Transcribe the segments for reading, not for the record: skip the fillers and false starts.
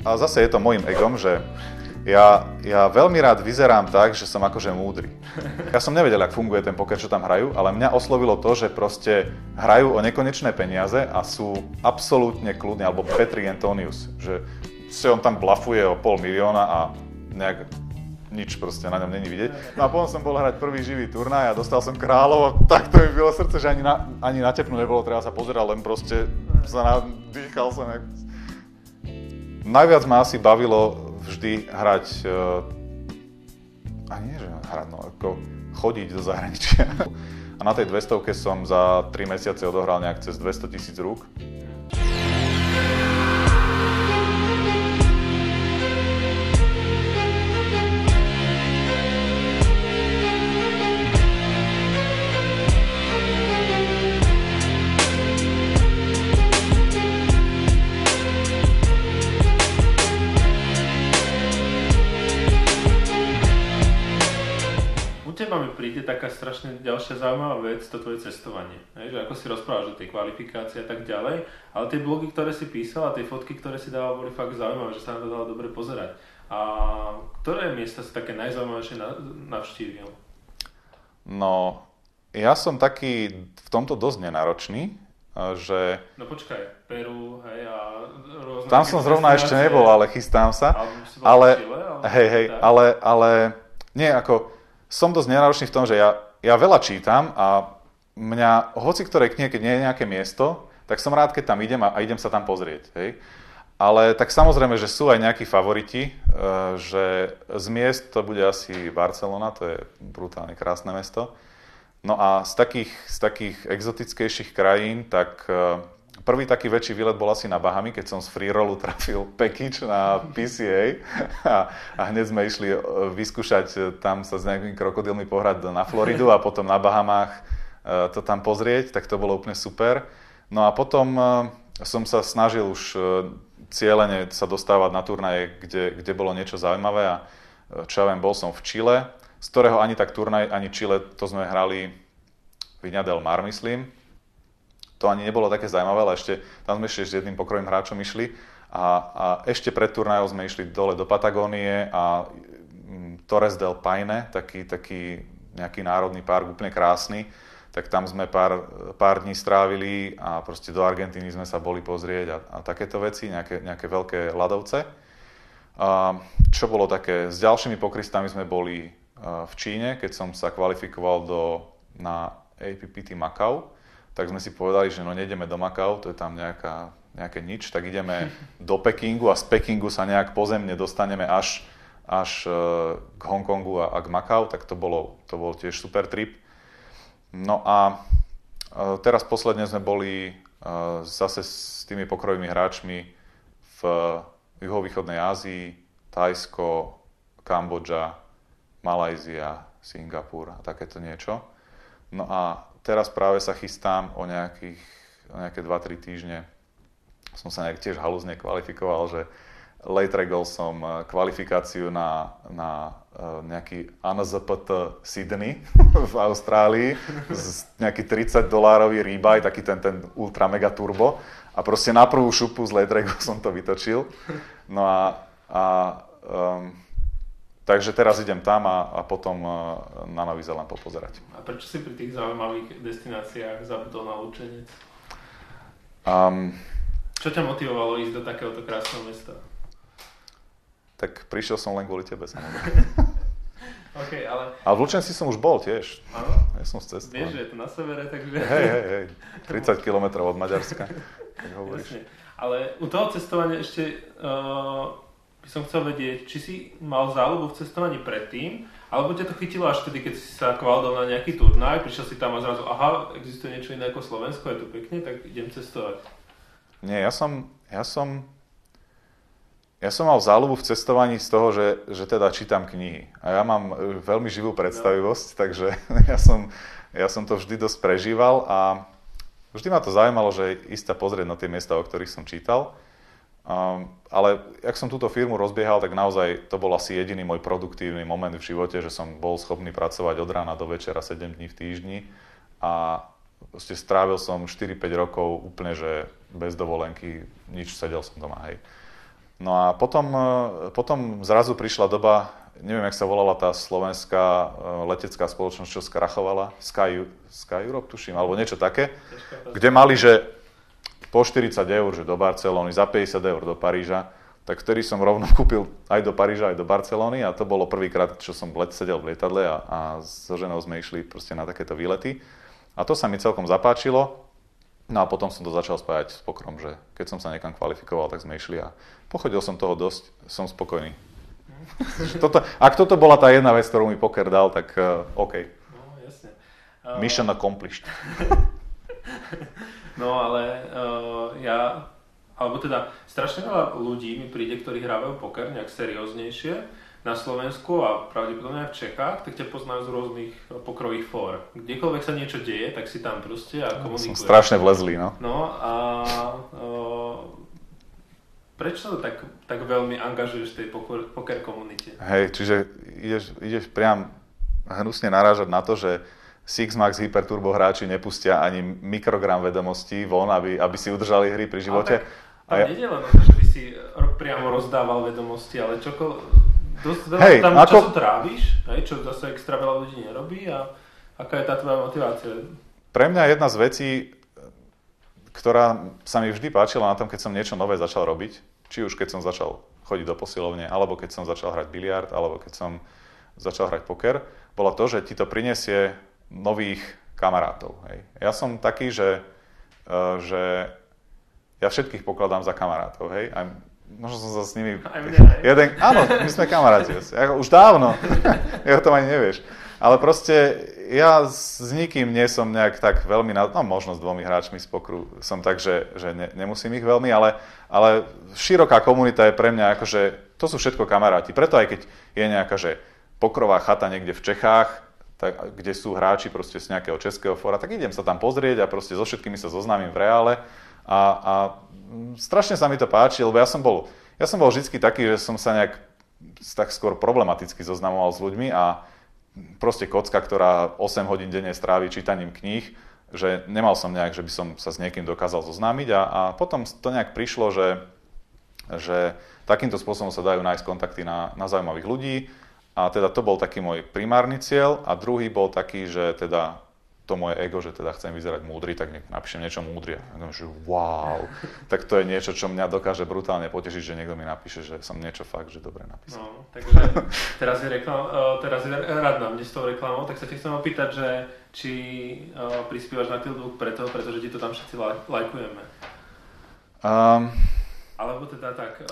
A zase je to môjim egom, že ja veľmi rád vyzerám tak, že som akože múdry. Ja som nevedel, ako funguje ten poker, čo tam hrajú, ale mňa oslovilo to, že proste hrajú o nekonečné peniaze a sú absolútne kľudní, alebo Petri Antonius, že on tam blafuje o 500 000 a nejak nič proste na ňom není vidieť. No a potom som bol hrať prvý živý turnaj a dostal som kráľov a tak to mi bylo srdce, že ani natepnú nebolo, treba sa pozerať, len proste sa nadýchal som. Najviac ma asi bavilo vždy hrať, a nie že hrať, no ako chodiť do zahraničia. A na tej 200-ke som za 3 mesiace odohral nejak cez 200 000 rúk. Príde taká strašne ďalšia zaujímavá vec, to tvoje cestovanie. Že ako si rozprávaš o tej kvalifikácii a tak ďalej, ale tie blogy, ktoré si písal a tie fotky, ktoré si dával, boli fakt zaujímavé, že sa na to dalo dobre pozerať. A ktoré miesta si také najzaujímavejšie navštívil? No, ja som taký v tomto dosť nenáročný, že... No počkaj, Peru, hej, a rôzne... Tam som zrovna ešte nebol, ale chystám sa. Ale nie, ako... Som dosť nenáročný v tom, že ja veľa čítam a mňa, hoci ktorej knihe, keď nie je nejaké miesto, tak som rád, keď tam idem a idem sa tam pozrieť. Hej. Ale tak samozrejme, že sú aj nejakí favoriti, že z miest to bude asi Barcelona, to je brutálne krásne mesto. No a z takých exotickejších krajín, tak prvý taký väčší výlet bol asi na Bahamy, keď som z freerollu trafil package na PCA a hneď sme išli vyskúšať tam sa s nejakými krokodilmi pohrať na Floridu a potom na Bahamách to tam pozrieť, tak to bolo úplne super. No a potom som sa snažil už cieľene sa dostávať na turnaje, kde bolo niečo zaujímavé a čo ja viem, bol som v Čile, z ktorého ani tak turnaj, ani Čile, to sme hrali Viña del Mar, myslím. To ani nebolo také zaujímavé, ale tam sme ešte s jedným pokrovým hráčom išli a ešte pred turnajom sme išli dole do Patagónie a Torres del Paine, taký nejaký národný park, úplne krásny, tak tam sme pár dní strávili a proste do Argentíny sme sa boli pozrieť a takéto veci, nejaké veľké ľadovce. Čo bolo také, s ďalšími pokristami sme boli v Číne, keď som sa kvalifikoval na APPT Macau, tak sme si povedali, že no nejdeme do Macau, to je tam nejaké nič, tak ideme do Pekingu a z Pekingu sa nejak pozemne dostaneme až k Hongkongu a k Macau, tak to bol tiež super trip. No a teraz posledne sme boli zase s tými pokrovými hráčmi v juhovýchodnej Ázii, Thajsko, Kambodža, Malajzia, Singapur a takéto niečo. No a teraz práve sa chystám o nejaké 2-3 týždne. Som sa nejak tiež halúzne kvalifikoval, že late regol som kvalifikáciu na nejaký ANZPT Sydney v Austrálii, nejaký $30 ribeye, taký ten ultra mega turbo a proste na prvú šupu z late regol som to vytočil. No takže teraz idem tam a potom na Nový Zéland popozerať. A prečo si pri tých zaujímavých destináciách zabudol na Lučenec? Čo ťa motivovalo ísť do takéhoto krásneho mesta? Tak prišiel som len kvôli tebe, samozrejme. Okay, ale v Lučenci som už bol tiež. Áno? Ja som z cesty. Vieš, že je to na severe, takže... Hej, 30 km od Maďarska, tak hovoríš. Jasne. Ale u toho cestovania ešte... by som chcel vedieť, či si mal záľubu v cestovaní predtým, alebo ťa to chytilo až vtedy, keď si sa kvaldol na nejaký turnaj, prišiel si tam a zrazu, aha, existuje niečo iné ako Slovensko, je tu pekne, tak idem cestovať. Nie, ja som mal záľubu v cestovaní z toho, že teda čítam knihy. A ja mám veľmi živú predstavivosť, takže ja som to vždy dosť prežíval a vždy ma to zaujímalo, že ísť sa pozrieť na tie miesta, o ktorých som čítal. Ale jak som túto firmu rozbiehal, tak naozaj to bol asi jediný môj produktívny moment v živote, že som bol schopný pracovať od rána do večera 7 dní v týždni a proste strávil som 4-5 rokov úplne, že bez dovolenky, nič, sedel som doma, hej. No a potom zrazu prišla doba, neviem, jak sa volala tá slovenská letecká spoločnosť, čo skrachovala, Sky Europe, tuším, alebo niečo také, kde mali, že po 40 eur, že do Barcelony, za 50 eur do Paríža, tak vtedy som rovno kúpil aj do Paríža, aj do Barcelony a to bolo prvýkrát, čo som sedel v lietadle a so ženou sme išli proste na takéto výlety. A to sa mi celkom zapáčilo. No a potom som to začal spájať s pokrom, že keď som sa niekam kvalifikoval, tak sme išli a pochodil som toho dosť, som spokojný. Ak toto bola tá jedna vec, ktorú mi poker dal, tak OK. No, jasne. Mission accomplished. No, ale alebo teda strašne veľa ľudí mi príde, ktorí hrávajú poker nejak serióznejšie na Slovensku a pravdepodobne aj v Čechách, tak ťa poznajú z rôznych pokrových fór. Kdekoľvek sa niečo deje, tak si tam proste a komunikuješ. Som strašne vlezlý, no. No a prečo sa to tak veľmi angažuješ v tej poker komunite? Hej, čiže ideš priam hnusne narážať na to, že Sixmax Hyperturbo hráči nepustia ani mikrogram vedomostí von, aby si udržali hry pri živote. Tam nie je len o to, že by si priamo rozdával vedomosti, ale dosť veľa tam času tráviš, čo zase extra veľa ľudí nerobí a aká je tá tvoja motivácia? Pre mňa jedna z vecí, ktorá sa mi vždy páčila na tom, keď som niečo nové začal robiť, či už keď som začal chodiť do posilovne, alebo keď som začal hrať biliard, alebo keď som začal hrať poker, bolo to, že ti to prinesie nových kamarátov. Hej. Ja som taký, že ja všetkých pokladám za kamarátov. Hej. Možno som sa s nimi... Áno, my sme kamaráti. Už dávno. Ja o tom ani nevieš. Ale proste ja s nikým nie som nejak tak veľmi... možno s 2 hráčmi z pokru som tak, že nemusím ich veľmi, ale široká komunita je pre mňa akože... To sú všetko kamaráti. Preto aj keď je nejaká, že pokrová chata niekde v Čechách, kde sú hráči proste z nejakého českého fóra, tak idem sa tam pozrieť a proste so všetkými sa zoznámim v reále. A strašne sa mi to páči, lebo ja som bol vždycky taký, že som sa nejak tak skôr problematicky zoznamoval s ľuďmi a proste kocka, ktorá 8 hodín denne strávi čítaním kníh, že nemal som nejak, že by som sa s niekým dokázal zoznámiť a potom to nejak prišlo, že takýmto spôsobom sa dajú nájsť kontakty na zaujímavých ľudí a teda to bol taký môj primárny cieľ a druhý bol taký, že teda to moje ego, že teda chcem vyzerať múdry, tak napíšem niečo múdry. A že wow, tak to je niečo, čo mňa dokáže brutálne potešiť, že niekto mi napíše, že som niečo fakt, že dobre napísal. No, takže teraz je rád na mne s tou reklamou, tak sa ti chcem opýtať, že či prispievaš na Tiltbook pretože ti to tam všetci lajkujeme. Alebo teda tak...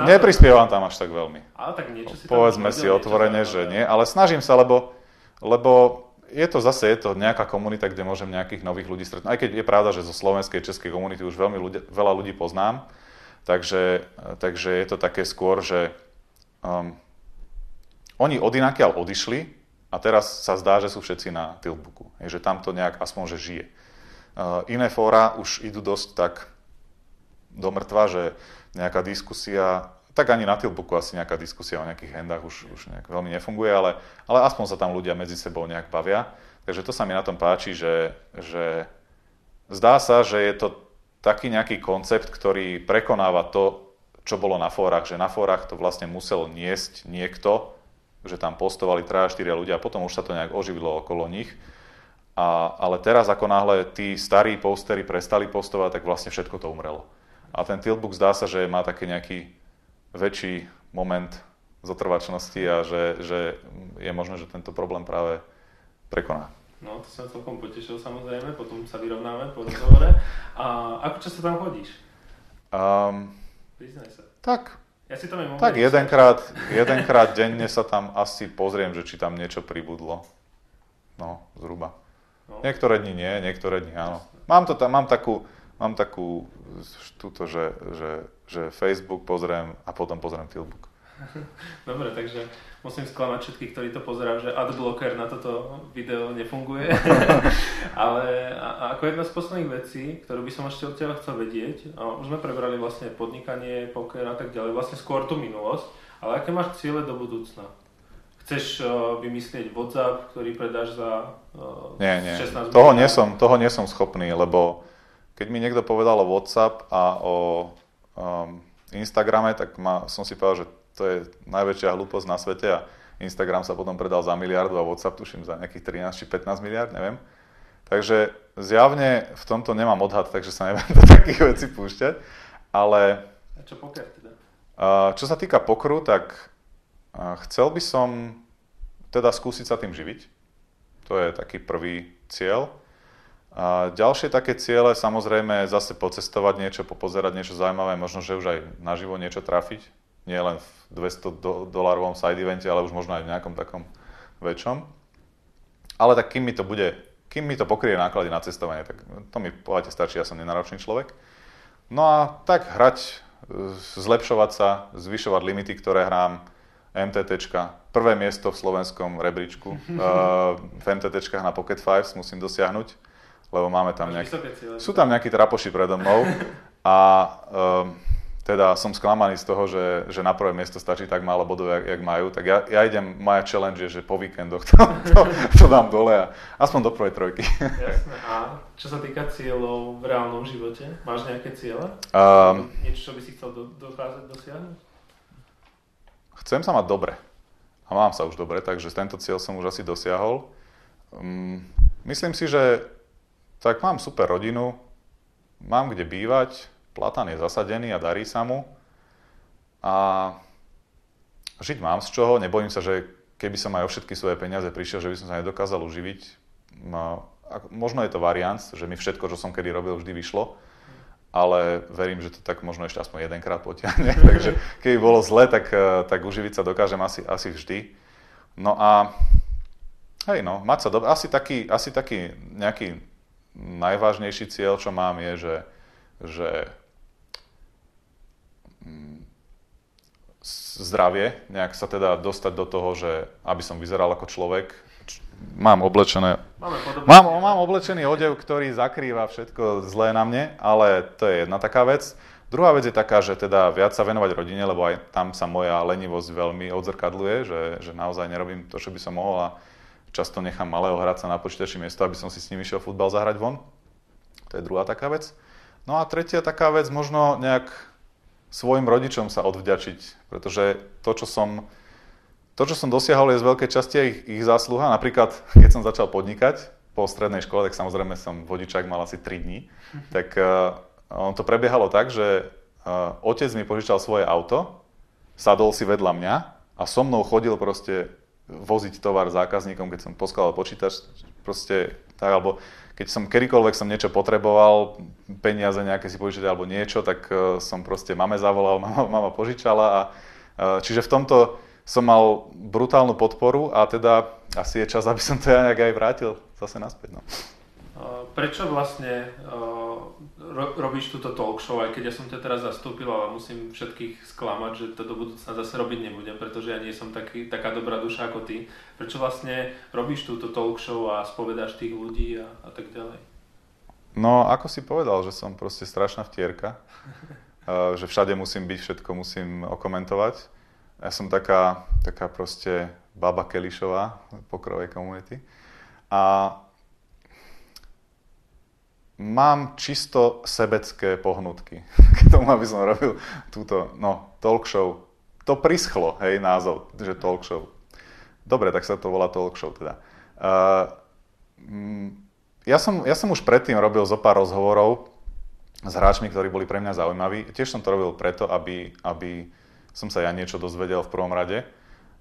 neprispievam tam až tak veľmi. Ale tak niečo si povedzme si otvorene, že nie, ale snažím sa, lebo je to nejaká komunita, kde môžem nejakých nových ľudí stretnúť. Aj keď je pravda, že zo slovenskej, českej komunity už veľa ľudí poznám, takže je to také skôr, že oni odinakiaľ odišli a teraz sa zdá, že sú všetci na Tiltbooku. Že tam to nejak aspoň že žije. Iné fóra už idú dosť tak do mŕtva, že nejaká diskusia... Tak ani na Tiltbooku asi nejaká diskusia o nejakých handách už nejak veľmi nefunguje, ale aspoň sa tam ľudia medzi sebou nejak bavia. Takže to sa mi na tom páči, že zdá sa, že je to taký nejaký koncept, ktorý prekonáva to, čo bolo na fórach. Že na fórach to vlastne musel niesť niekto, že tam postovali 3-4 ľudia a potom už sa to nejak oživilo okolo nich. Ale teraz, ako náhle tí starí postery prestali postovať, tak vlastne všetko to umrelo. A ten Tiltbook zdá sa, že má taký nejaký väčší moment zotrvačnosti a že je možné, že tento problém práve prekoná. No, to som celkom potešil samozrejme, potom sa vyrovnáme po rozhovore. A ako často tam chodíš? Priznaj sa. Ja si tam tak jedenkrát denne sa tam asi pozriem, že či tam niečo pribudlo. No, zhruba. No. Niektoré dni nie, niektoré dni áno. Mám takú túto, že Facebook pozriem a potom pozriem Tiltbook. Dobre, takže musím sklamať všetkých, ktorí to pozerajú, že adblocker na toto video nefunguje. Ale ako jedna z posledných vecí, ktorú by som ešte od teba chcel vedieť, už sme prebrali vlastne podnikanie, poker a tak ďalej, vlastne skôr tú minulosť, ale aké máš ciele do budúcna? Chceš vymyslieť WhatsApp, ktorý predáš za 16 milionov? Toho nie som schopný, lebo keď mi niekto povedal o WhatsApp a o Instagrame, tak som si povedal, že to je najväčšia hlúposť na svete a Instagram sa potom predal za miliardu a WhatsApp tuším za nejakých 13 či 15 miliard, neviem. Takže zjavne v tomto nemám odhad, takže sa neviem do takých vecí púšťať, ale... A čo poker teda? Čo sa týka pokeru, tak chcel by som teda skúsiť sa tým živiť. To je taký prvý cieľ. A ďalšie také ciele, samozrejme, zase pocestovať niečo, popozerať niečo zaujímavé, možno, že už aj naživo niečo trafiť. Nie len v $200 side evente, ale už možno aj v nejakom takom väčšom. Ale tak kým mi to pokrie náklady na cestovanie, tak to mi povedate stačí, ja som nenáročný človek. No a tak hrať, zlepšovať sa, zvyšovať limity, ktoré hrám, MTTčka, prvé miesto v slovenskom rebríčku, v MTTčkách na Pocket Fives musím dosiahnuť, lebo máme tam sú tam nejakí trapoši predo mnou a teda som sklamaný z toho, že na prvé miesto stačí tak málo bodov, jak majú, tak ja idem, moja challenge je, že po víkendoch to dám dole a aspoň do prvej trojky. Jasné. A čo sa týka cieľov v reálnom živote, máš nejaké ciele? Niečo, čo by si chcel dosiahnuť? Chcem sa mať dobre. A mám sa už dobre, takže tento cieľ som už asi dosiahol. Myslím si, že tak mám super rodinu, mám kde bývať, platan je zasadený a darí sa mu. A žiť mám z čoho, nebojím sa, že keby som aj o všetky svoje peniaze prišiel, že by som sa nedokázal uživiť. Možno je to variant, že mi všetko, čo som kedy robil, vždy vyšlo. Ale verím, že to tak možno ešte aspoň jedenkrát potiahne. Takže keby bolo zle, tak uživiť sa dokážem asi vždy. No a hej no, mať sa dobre. Asi taký nejaký najvážnejší cieľ, čo mám, je, že zdravie, nejak sa teda dostať do toho, že aby som vyzeral ako človek. Mám oblečený odev, ktorý zakrýva všetko zlé na mne, ale to je jedna taká vec. Druhá vec je taká, že teda viac sa venovať rodine, lebo aj tam sa moja lenivosť veľmi odzrkadluje, že naozaj nerobím to, čo by som mohol a často nechám malého hrať sa na počítači miesto, aby som si s ním išiel futbal zahrať von. To je druhá taká vec. No a tretia taká vec, možno nejak svojim rodičom sa odvďačiť, pretože to, čo som dosiahol, je z veľkej časti ich zásluha. Napríklad, keď som začal podnikať po strednej škole, tak samozrejme som vodičák mal asi 3 dní. Tak on to prebiehalo tak, že otec mi požičal svoje auto, sadol si vedľa mňa a so mnou chodil proste voziť tovar zákazníkom, keď som poskladal počítač, proste tak, alebo keď som kedykoľvek som niečo potreboval, peniaze nejaké si požičať alebo niečo, tak som proste mame zavolal, mama požičala a čiže v tomto som mal brutálnu podporu a teda asi je čas, aby som to ja nejak aj vrátil zase naspäť. No. Prečo vlastne robíš túto talk show, aj keď ja som ťa teraz zastúpil, ale musím všetkých sklamať, že to do budúcna zase robiť nebudem, pretože ja nie som taká dobrá duša ako ty. Prečo vlastne robíš túto talk show a spovedáš tých ľudí a tak ďalej? No, ako si povedal, že som proste strašná vtierka, že všade musím byť, všetko musím okomentovať. Ja som taká proste baba Kelišová pokrovej komunity. A mám čisto sebecké pohnutky k tomu, aby som robil túto, talk show. To prischlo, hej, názov, že talk show. Dobre, tak sa to volá talk show teda. Ja som už predtým robil zo pár rozhovorov s hráčmi, ktorí boli pre mňa zaujímaví. Tiež som to robil preto, aby som sa ja niečo dozvedel v prvom rade.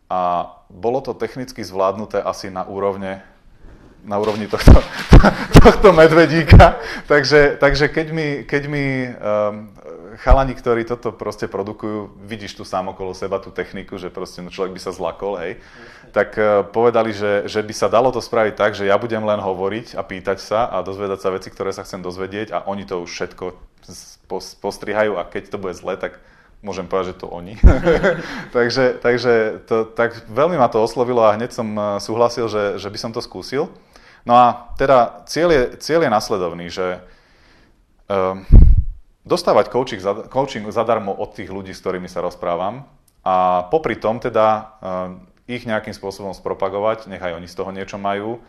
A bolo to technicky zvládnuté asi na úrovni tohto medvedíka. Takže keď mi chalani, ktorí toto proste produkujú, vidíš tu sám okolo seba tú techniku, že proste človek by sa zlakol, hej, tak povedali, že by sa dalo to spraviť tak, že ja budem len hovoriť a pýtať sa a dozvedať sa veci, ktoré sa chcem dozvedieť a oni to už všetko postrihajú a keď to bude zle, tak môžem povedať, že to oni. takže to, tak veľmi ma to oslovilo a hneď som súhlasil, že by som to skúsil. No a teda cieľ je nasledovný, že dostávať coaching zadarmo od tých ľudí, s ktorými sa rozprávam a popri tom teda ich nejakým spôsobom spropagovať, nech aj oni z toho niečo majú.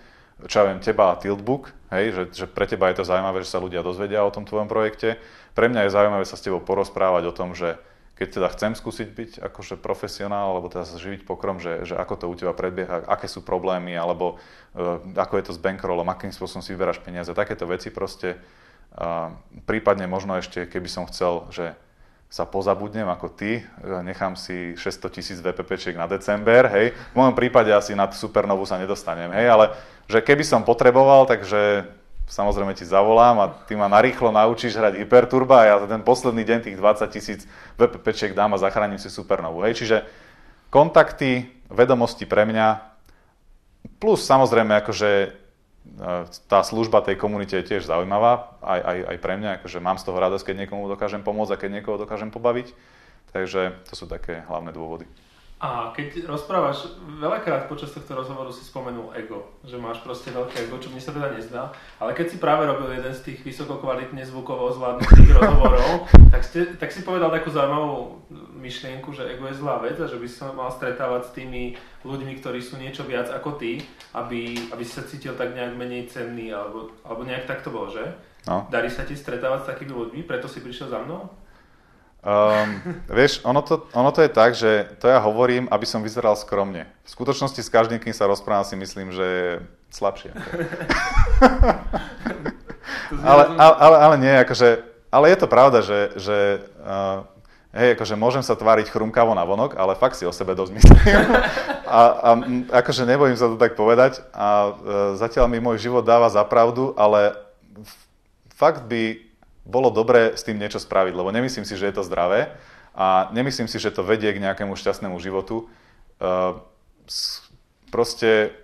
Čo ja viem, teba a Tiltbook, hej, že pre teba je to zaujímavé, že sa ľudia dozvedia o tom tvojom projekte. Pre mňa je zaujímavé sa s tebou porozprávať o tom, že keď teda chcem skúsiť byť akože profesionál, alebo teda sa živiť pokrom, že ako to u teba predbieha, aké sú problémy, alebo ako je to s bankrollom, akým spôsobom si vyberáš peniaze, takéto veci proste. Prípadne možno ešte, keby som chcel, že sa pozabudnem ako ty, nechám si 600 000 VPPčiek na december, hej. V mojom prípade asi nad supernovu sa nedostanem, hej, ale že keby som potreboval, takže samozrejme ti zavolám a ty ma narýchlo naučíš hrať Hyperturba a ja za ten posledný deň tých 20 000 VPPčiek dám a zachránim si supernovu, hej. Čiže kontakty, vedomosti pre mňa, plus samozrejme akože tá služba tej komunite je tiež zaujímavá, aj pre mňa, akože mám z toho radosť, keď niekomu dokážem pomôcť a keď niekoho dokážem pobaviť. Takže to sú také hlavné dôvody. A keď rozprávaš, veľakrát počas tohto rozhovoru si spomenul ego, že máš proste veľké ego, čo mne sa teda nezdá, ale keď si práve robil jeden z tých vysokokvalitne zvukovo zvládnutých rozhovorov, tak si povedal takú zaujímavú myšlienku, že ego je zlá vec a že by si sa mal stretávať s tými ľuďmi, ktorí sú niečo viac ako ty, aby si sa cítil tak nejak menej cenný, alebo nejak tak to bolo, že? No. Darí sa ti stretávať s takými ľuďmi, preto si prišiel za mnou? Vieš, ono to je tak, že to ja hovorím, aby som vyzeral skromne. V skutočnosti s každým, kým sa rozprávam, si myslím, že je slabšie. ale nie, akože, ale je to pravda, že hej, akože môžem sa tváriť chrumkavo na vonok, ale fakt si o sebe dosť myslím. A akože nebojím sa to tak povedať a zatiaľ mi môj život dáva za pravdu, ale fakt by bolo dobré s tým niečo spraviť, lebo nemyslím si, že je to zdravé a nemyslím si, že to vedie k nejakému šťastnému životu. Proste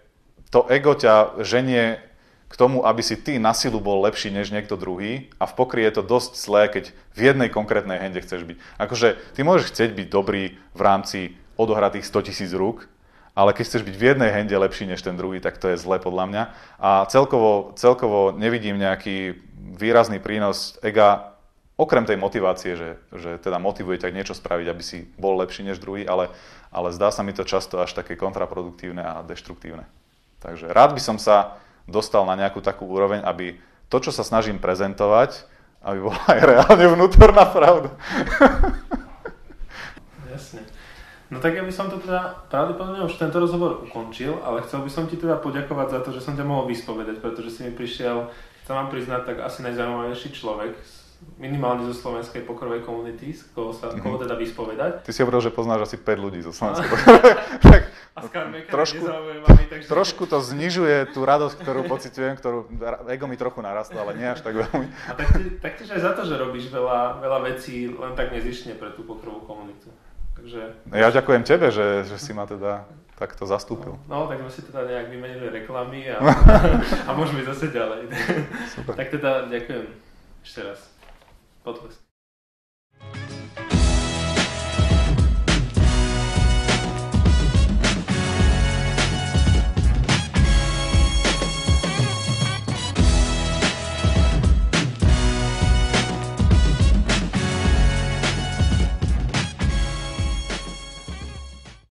to ego ťa ženie k tomu, aby si ty na silu bol lepší než niekto druhý a v pokry je to dosť zlé, keď v jednej konkrétnej hende chceš byť. Akože ty môžeš chcieť byť dobrý v rámci odohratých 100 000 rúk, ale keď chceš byť v jednej hende lepší než ten druhý, tak to je zlé podľa mňa. A celkovo nevidím nejaký výrazný prínos ega, okrem tej motivácie, že teda motivuje ťa niečo spraviť, aby si bol lepší než druhý, ale zdá sa mi to často až také kontraproduktívne a deštruktívne. Takže rád by som sa dostal na nejakú takú úroveň, aby to, čo sa snažím prezentovať, aby bola aj reálne vnútorná pravda. Jasne. No tak ja by som to teda pravdepodobne už tento rozhovor ukončil, ale chcel by som ti teda poďakovať za to, že som ťa mohol vyspovedať, pretože si mi prišiel, chcem vám priznať, tak asi najzaujímavejší človek, minimálne zo slovenskej pokrovej komunity, koho teda vyspovedať. Ty si hovoril, že poznáš asi 5 ľudí zo slovenskej trošku to znižuje tú radosť, ktorú pociťujem, ego mi trochu narastlo, ale nie až tak veľmi. A taktiež aj za to, že robíš veľa vecí len tak nezištne pre tú pokrovú komunitu. Takže... Ja ďakujem tebe, že si ma teda takto zastúpil. No, tak sme si teda nejak vymenili reklamy a môžeme ísť zase ďalej. Super. Tak teda ďakujem ešte raz. Potlesk.